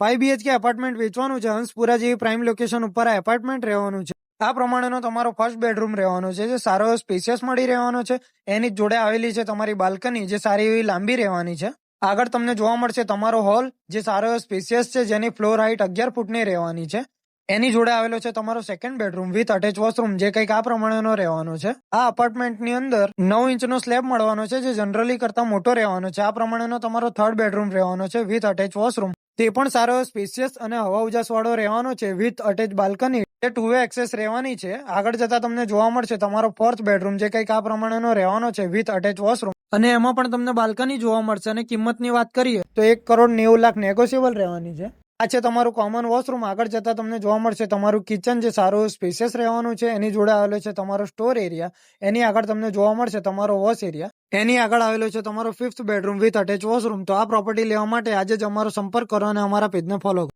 5 BHK apartment વેચવાનું છે. હંસપુરા જેવી પ્રાઇમ લોકેશન ઉપર આ એપાર્ટમેન્ટ રહેવાનું છે. આ પ્રમાણેનો તમારો ફર્સ્ટ બેડરૂમ રહેવાનો છે, જે સારો સ્પેશિયસ મળી રહેવાનો છે. એની જોડે આવેલી છે તમારી બાલ્કની, જે સારી એવી લાંબી રહેવાની છે. આગળ તમને જોવા મળશે તમારો હોલ, જે સારો સ્પેશિયસ છે, જેની ફ્લોર હાઇટ 11 ફૂટની રહેવાની છે. એની જોડે આવેલો છે તમારો second bedroom with attach washroom, જે કંઈક આ પ્રમાણેનો રહેવાનો છે. આ અપાર્ટમેન્ટની અંદર 9 ઇંચનો સ્લેબ મળવાનો છે, જે જનરલી કરતા મોટો રહેવાનો છે. આ પ્રમાણેનો તમારો થર્ડ બેડરૂમ રહેવાનો છે વિથ અટેચ વોશરૂમ. તે પણ સારો સ્પેશિયસ અને હવા ઉજાસ વાળો રહેવાનો છે વિથ અટેચ બાલ્કની, જે 2 વે એક્સેસ રહેવાની છે. આગળ જતા તમને જોવા મળશે તમારો ફોર્થ બેડરૂમ, જે કંઈક આ પ્રમાણેનો રહેવાનો છે વિથ અટેચ વોશરૂમ, અને એમાં પણ તમને બાલ્કની જોવા મળશે. અને કિંમતની વાત કરીએ તો 1,90,00,000 નેગોશિયેબલ રહેવાની છે. આ છે તમારું કોમન વોશરૂમ. આગળ જતા તમને જોવા મળશે તમારું કિચન, જે સારું સ્પેશિયસ રહેવાનું છે. એની જોડે આવેલો છે તમારો સ્ટોર એરિયા. એની આગળ તમને જોવા મળશે તમારો વોશ એરિયા. એની આગળ આવેલો છે તમારો fifth bedroom with attach washroom. તો આ પ્રોપર્ટી લેવા માટે આજે જ અમારો સંપર્ક કરો અને અમારા પેજને ફોલો કરો.